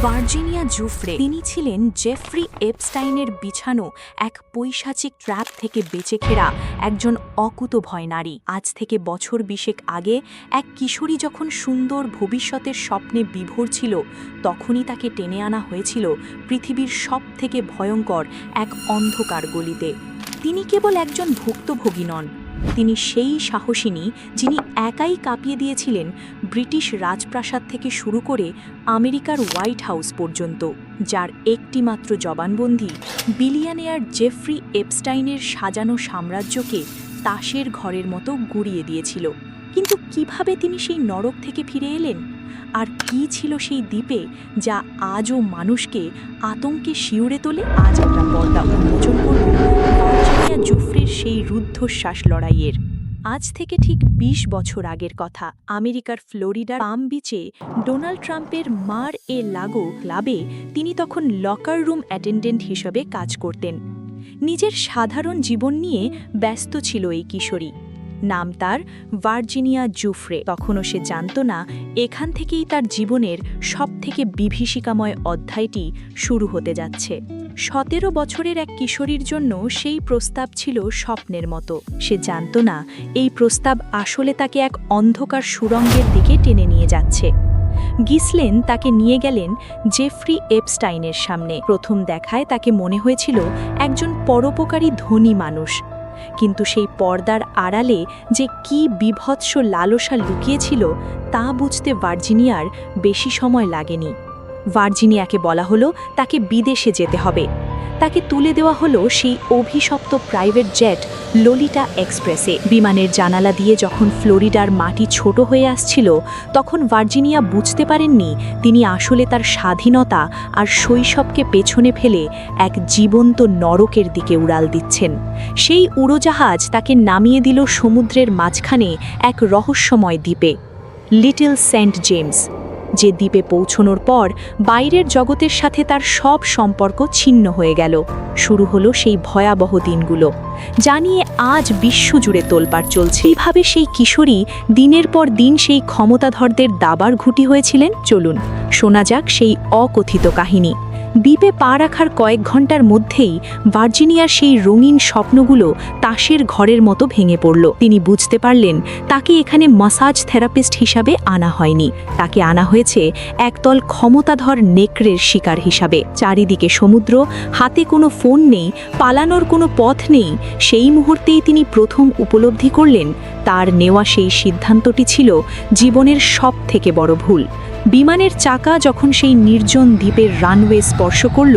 Virginia জুফ্রে তিনি ছিলেন Jeffrey এপস্টাইনের বিছানো এক পৈশাচিক ট্র্যাপ থেকে বেঁচে ফেরা একজন অকুতোভয় নারী। আজ থেকে বছর 20 আগে এক কিশোরী যখন সুন্দর ভবিষ্যতের স্বপ্নে বিভোর ছিল, তখনই তাকে টেনে আনা হয়েছিল পৃথিবীর সবথেকে ভয়ঙ্কর এক অন্ধকার গলিতে। তিনি কেবল একজন ভুক্তভোগী নন, তিনি সেই সাহসিনী যিনি একাই কাঁপিয়ে দিয়েছিলেন ব্রিটিশ রাজপ্রাসাদ থেকে শুরু করে আমেরিকার হোয়াইট হাউস পর্যন্ত, যার একটিমাত্র জবানবন্দি বিলিয়নিয়ার জেফ্রি এপস্টাইনের সাজানো সাম্রাজ্যকে তাসের ঘরের মতো গুড়িয়ে দিয়েছিল। কিন্তু কিভাবে তিনি সেই নরক থেকে ফিরে এলেন? আর কি ছিল সেই দ্বীপে যা আজও মানুষকে আতঙ্কে শিউরে তোলে? আজ আমরা পর্দা উন্মোচন করব ভার্জিনিয়া জুফ্রির সেই রুদ্ধশ্বাস লড়াইয়ের। আজ থেকে ঠিক 20 বছর আগের কথা। আমেরিকার ফ্লোরিডার পাম বিচে ডোনাল্ড ট্রাম্পের মার এ লাগো ক্লাবে তিনি তখন লকার রুম অ্যাটেন্ডেন্ট হিসেবে কাজ করতেন। নিজের সাধারণ জীবন নিয়ে ব্যস্ত ছিল এই কিশোরী। নাম তার ভার্জিনিয়া জুফ্রে। তখনও সে জানত না এখান থেকেই তার জীবনের সবথেকে বিভীষিকাময় অধ্যায়টি শুরু হতে যাচ্ছে। 17 বছরের এক কিশোরীর জন্য সেই প্রস্তাব ছিল স্বপ্নের মতো। সে জানত না এই প্রস্তাব আসলে তাকে এক অন্ধকার সুড়ঙ্গের দিকে টেনে নিয়ে যাচ্ছে। গিসলেন তাকে নিয়ে গেলেন জেফ্রি এপস্টাইনের সামনে। প্রথম দেখায় তাকে মনে হয়েছিল একজন পরোপকারী ধনী মানুষ, কিন্তু সেই পর্দার আড়ালে যে কি বিভৎস লালসা লুকিয়েছিল তা বুঝতে ভার্জিনিয়ার বেশি সময় লাগেনি। ভার্জিনিয়াকে বলা হলো তাকে বিদেশে যেতে হবে। তাকে তুলে দেওয়া হলো সেই অভিশপ্ত প্রাইভেট জেট লোলিটা এক্সপ্রেসে। বিমানের জানালা দিয়ে যখন ফ্লোরিডার মাটি ছোট হয়ে আসছিল, তখন ভার্জিনিয়া বুঝতে পারেননি তিনি আসলে তার স্বাধীনতা আর শৈশবকে পেছনে ফেলে এক জীবন্ত নরকের দিকে উড়াল দিচ্ছেন। সেই উড়োজাহাজ তাকে নামিয়ে দিল সমুদ্রের মাঝখানে এক রহস্যময় দ্বীপে, লিটল সেন্ট জেমস, যে দ্বীপে পৌঁছনোর পর বাইরের জগতের সাথে তার সব সম্পর্ক ছিন্ন হয়ে গেল। শুরু হলো সেই ভয়াবহ দিনগুলো, যা নিয়ে আজ বিশ্বজুড়ে তোলপাড় চলছে। কিভাবে সেই কিশোরী দিনের পর দিন সেই ক্ষমতাধরদের দাবার ঘুঁটি হয়েছিলেন, চলুন শোনা যাক সেই অকথিত কাহিনী। দ্বীপে পা রাখার কয়েক ঘন্টার মধ্যেই ভার্জিনিয়ার সেই রঙিন স্বপ্নগুলো তাসের ঘরের মতো ভেঙে পড়ল। তিনি বুঝতে পারলেন তাকে এখানে মাসাজ থেরাপিস্ট হিসাবে আনা হয়নি, তাকে আনা হয়েছে একদল ক্ষমতাধর নেকড়ের শিকার হিসাবে। চারিদিকে সমুদ্র, হাতে কোনো ফোন নেই, পালানোর কোনো পথ নেই। সেই মুহূর্তেই তিনি প্রথম উপলব্ধি করলেন তার নেওয়া সেই সিদ্ধান্তটি ছিল জীবনের সবথেকে বড় ভুল। বিমানের চাকা যখন সেই নির্জন দ্বীপের রানওয়ে স্পর্শ করল,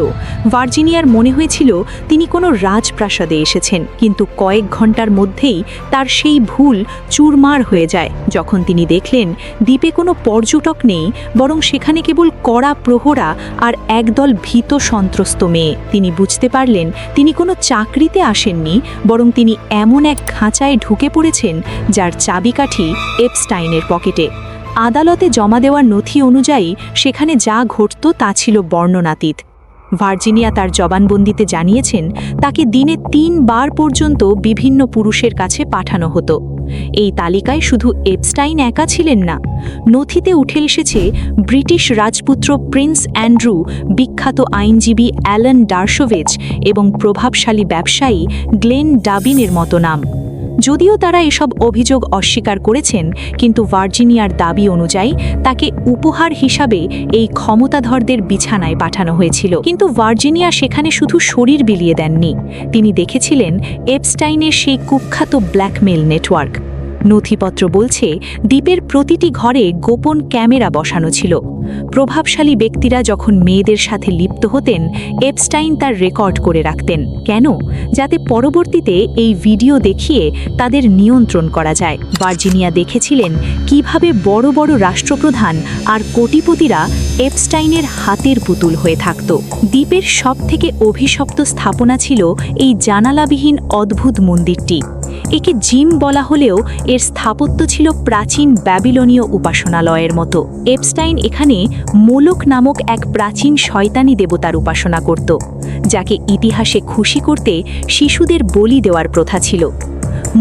ভার্জিনিয়ার মনে হয়েছিল তিনি কোনো রাজপ্রাসাদে এসেছেন। কিন্তু কয়েক ঘন্টার মধ্যেই তার সেই ভুল চুরমার হয়ে যায় যখন তিনি দেখলেন দ্বীপে কোনো পর্যটক নেই, বরং সেখানে কেবল কড়া প্রহরা আর একদল ভীত সন্ত্রস্ত মেয়ে। তিনি বুঝতে পারলেন তিনি কোনো চাকরিতে আসেননি, বরং তিনি এমন এক খাঁচায় ঢুকে পড়েছেন যার চাবিকাঠি এপস্টাইনের পকেটে। আদালতে জমা দেওয়ার নথি অনুযায়ী সেখানে যা ঘটত তা ছিল বর্ণনাতীত। ভার্জিনিয়া তার জবানবন্দিতে জানিয়েছেন তাকে দিনে 3 বার পর্যন্ত বিভিন্ন পুরুষের কাছে পাঠানো হতো। এই তালিকায় শুধু এপস্টাইন একা ছিলেন না, নথিতে উঠে এসেছে ব্রিটিশ রাজপুত্র প্রিন্স অ্যান্ড্রু, বিখ্যাত আইনজীবী অ্যালান ডারশোভিচ এবং প্রভাবশালী ব্যবসায়ী গ্লেন ডাবিনের মতো নাম। যদিও তারা এসব অভিযোগ অস্বীকার করেছেন, কিন্তু ভার্জিনিয়ার দাবি অনুযায়ী তাকে উপহার হিসাবে এই ক্ষমতাধরদের বিছানায় পাঠানো হয়েছিল। কিন্তু ভার্জিনিয়া সেখানে শুধু শরীর বিলিয়ে দেননি, তিনি দেখেছিলেন এপস্টাইনের সেই কুখ্যাত ব্ল্যাকমেল নেটওয়ার্ক। নথিপত্র বলছে দ্বীপের প্রতিটি ঘরে গোপন ক্যামেরা বসানো ছিল। প্রভাবশালী ব্যক্তিরা যখন মেয়েদের সাথে লিপ্ত হতেন, এপস্টাইন তার রেকর্ড করে রাখতেন। কেন? যাতে পরবর্তীতে এই ভিডিও দেখিয়ে তাদের নিয়ন্ত্রণ করা যায়। ভার্জিনিয়া দেখেছিলেন কিভাবে বড় বড় রাষ্ট্রপ্রধান আর কোটিপতিরা এপস্টাইনের হাতের পুতুল হয়ে থাকত। দ্বীপের সবথেকে অভিশপ্ত স্থাপনা ছিল এই জানালাবিহীন অদ্ভুত মন্দিরটি। একে জিম বলা হলেও এর স্থাপত্য ছিল প্রাচীন ব্যাবিলনীয় উপাসনালয়ের মতো। এপস্টাইন এখানে মোলক নামক এক প্রাচীন শয়তানি দেবতার উপাসনা করত, যাকে ইতিহাসে খুশি করতে শিশুদের বলি দেওয়ার প্রথা ছিল।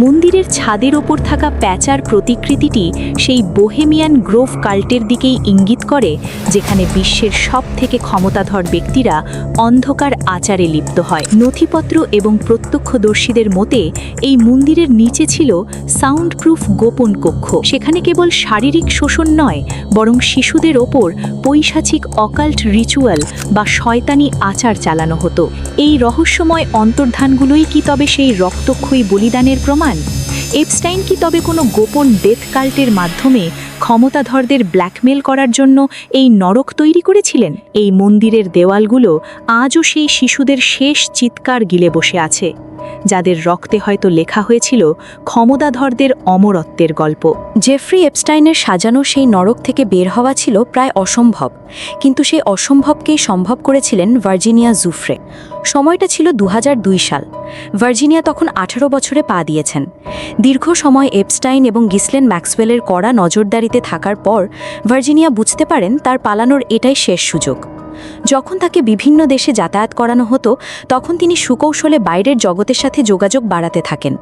মন্দিরের ছাদের ওপর থাকা প্যাঁচার প্রতিকৃতিটি সেই বোহেমিয়ান গ্রোভ কাল্টের দিকেই ইঙ্গিত করে, যেখানে বিশ্বের সবথেকে ক্ষমতাধর ব্যক্তিরা অন্ধকার আচারে লিপ্ত হয়। নথিপত্র এবং প্রত্যক্ষদর্শীদের মতে এই মন্দিরের নিচে ছিল সাউন্ডপ্রুফ গোপন কক্ষ। সেখানে কেবল শারীরিক শোষণ নয়, বরং শিশুদের ওপর পৈশাচিক অকাল্ট রিচুয়াল বা শয়তানি আচার চালানো হতো। এই রহস্যময় অন্তর্ধানগুলোই কি তবে সেই রক্তক্ষয়ী বলিদানের প্রমাণ? এপস্টাইন কি তবে কোনো গোপন ডেথ কাল্টের মাধ্যমে ক্ষমতাধরদের ব্ল্যাকমেল করার জন্য এই নরক তৈরি করেছিলেন? এই মন্দিরের দেওয়ালগুলো আজও সেই শিশুদের শেষ চিৎকার গিলে বসে আছে, যাদের রক্তে হয়তো লেখা হয়েছিল ক্ষমতাধরদের অমরত্বের গল্প। জেফ্রি এপস্টাইনের সাজানো সেই নরক থেকে বের হওয়া ছিল প্রায় অসম্ভব, কিন্তু সেই অসম্ভবকেই সম্ভব করেছিলেন ভার্জিনিয়া জুফ্রে। সময়টা ছিল 2002 সাল। ভার্জিনিয়া তখন 18 বছরে পা দিয়েছেন। দীর্ঘ সময় এপস্টাইন এবং গিসলেন ম্যাক্সওয়েলের কড়া নজরদারিতে থাকার পর ভার্জিনিয়া বুঝতে পারেন তার পালানোর এটাই শেষ সুযোগ। যখন তাকে বিভিন্ন দেশে যাতায়াত করানো হতো, তখন তিনি সুকৌশলে বাইরের জগতের সাথে যোগাযোগ বাড়াতে থাকেন।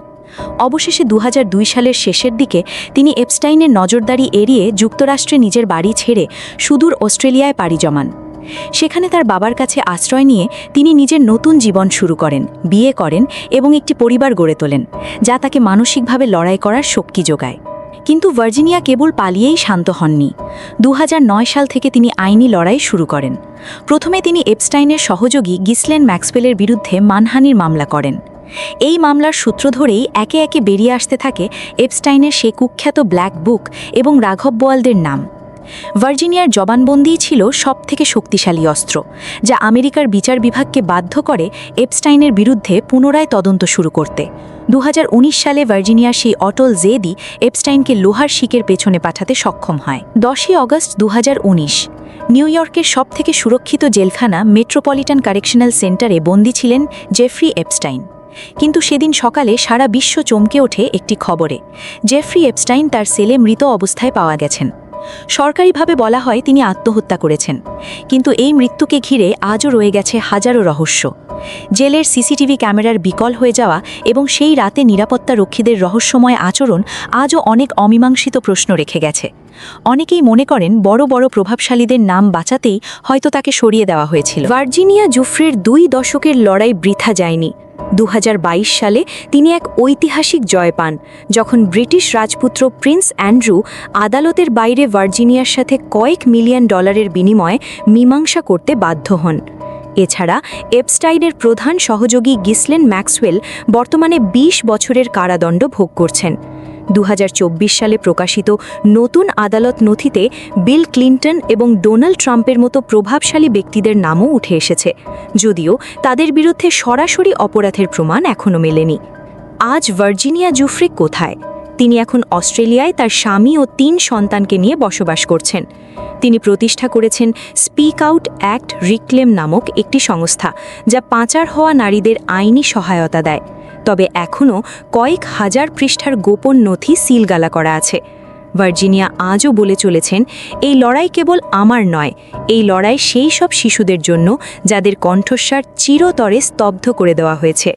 অবশেষে 2002 সালের শেষের দিকে তিনি এপস্টাইনের নজরদারি এড়িয়ে যুক্তরাষ্ট্রে নিজের বাড়ি ছেড়ে সুদূর অস্ট্রেলিয়ায় পাড়ি জমান। সেখানে তার বাবার কাছে আশ্রয় নিয়ে তিনি নিজের নতুন জীবন শুরু করেন, বিয়ে করেন এবং একটি পরিবার গড়ে তোলেন, যা তাকে মানসিকভাবে লড়াই করার শক্তি যোগায়। কিন্তু ভার্জিনিয়া কেবল পালিয়েই শান্ত হননি। 2009 সাল থেকে তিনি আইনি লড়াই শুরু করেন। প্রথমে তিনি এপস্টাইনের সহযোগী গিসলেন ম্যাক্সওয়েলের বিরুদ্ধে মানহানির মামলা করেন। এই মামলার সূত্র ধরেই একে একে বেরিয়ে আসতে থাকে এপস্টাইনের সেই কুখ্যাত ব্ল্যাক বুক এবং রাঘব বোয়ালদের নাম। ভার্জিনিয়ার জবানবন্দিই ছিল সবথেকে শক্তিশালী অস্ত্র, যা আমেরিকার বিচার বিভাগকে বাধ্য করে এপস্টাইনের বিরুদ্ধে পুনরায় তদন্ত শুরু করতে। 2019 সালে ভার্জিনিয়ার সেই অটল জেদই এপস্টাইনকে লোহার শিকের পেছনে পাঠাতে সক্ষম হয়। 10 অগস্ট 2019 নিউ ইয়র্কের সবথেকে সুরক্ষিত জেলখানা মেট্রোপলিটন কারেকশনাল সেন্টারে বন্দী ছিলেন জেফ্রি এপস্টাইন। কিন্তু সেদিন সকালে সারা বিশ্ব চমকে ওঠে একটি খবরে। জেফ্রি এপস্টাইন তার সেলে মৃত অবস্থায় পাওয়া গেছেন। সরকারিভাবে বলা হয় তিনি আত্মহত্যা করেছেন, কিন্তু এই মৃত্যুকে ঘিরে আজও রয়ে গেছে হাজারো রহস্য। জেলের সিসিটিভি ক্যামেরার বিকল হয়ে যাওয়া এবং সেই রাতে নিরাপত্তা রক্ষীদের রহস্যময় আচরণ আজও অনেক অমীমাংসিত প্রশ্ন রেখে গেছে। অনেকেই মনে করেন বড় বড় প্রভাবশালীদের নাম বাঁচাতেই হয়তো তাকে সরিয়ে দেওয়া হয়েছিল। ভার্জিনিয়া জুফ্রের 2 দশকের লড়াই বৃথা যায়নি। 2022 সালে তিনি এক ঐতিহাসিক জয় পান, যখন ব্রিটিশ রাজপুত্র প্রিন্স অ্যান্ড্রু আদালতের বাইরে ভার্জিনিয়ার সাথে কয়েক মিলিয়ন ডলারের বিনিময়ে মীমাংসা করতে বাধ্য হন। এছাড়া এপস্টাইনের প্রধান সহযোগী গিসলেন ম্যাক্সওয়েল বর্তমানে 20 বছরের কারাদণ্ড ভোগ করছেন। 2024 সালে প্রকাশিত নতুন আদালত নথিতে বিল ক্লিন্টন এবং ডোনাল্ড ট্রাম্পের মতো প্রভাবশালী ব্যক্তিদের নামও উঠে এসেছে, যদিও তাদের বিরুদ্ধে সরাসরি অপরাধের প্রমাণ এখনও মেলেনি। আজ ভার্জিনিয়া জুফ্রে কোথায়? তিনি এখন অস্ট্রেলিয়ায় তার স্বামী ও 3 সন্তানকে নিয়ে বসবাস করছেন। তিনি প্রতিষ্ঠা করেছেন স্পিক আউট অ্যাক্ট রিক্লেম নামক একটি সংস্থা, যা পাচার হওয়া নারীদের আইনি সহায়তা দেয়। তবে এখনও কয়েক হাজার পৃষ্ঠার গোপন নথি সিলগালা করা আছে। ভার্জিনিয়া আজও বলে চলেছেন, এই লড়াই কেবল আমার নয়, এই লড়াই সেই সব শিশুদের জন্য যাদের কণ্ঠস্বর চিরতরে স্তব্ধ করে দেওয়া হয়েছে।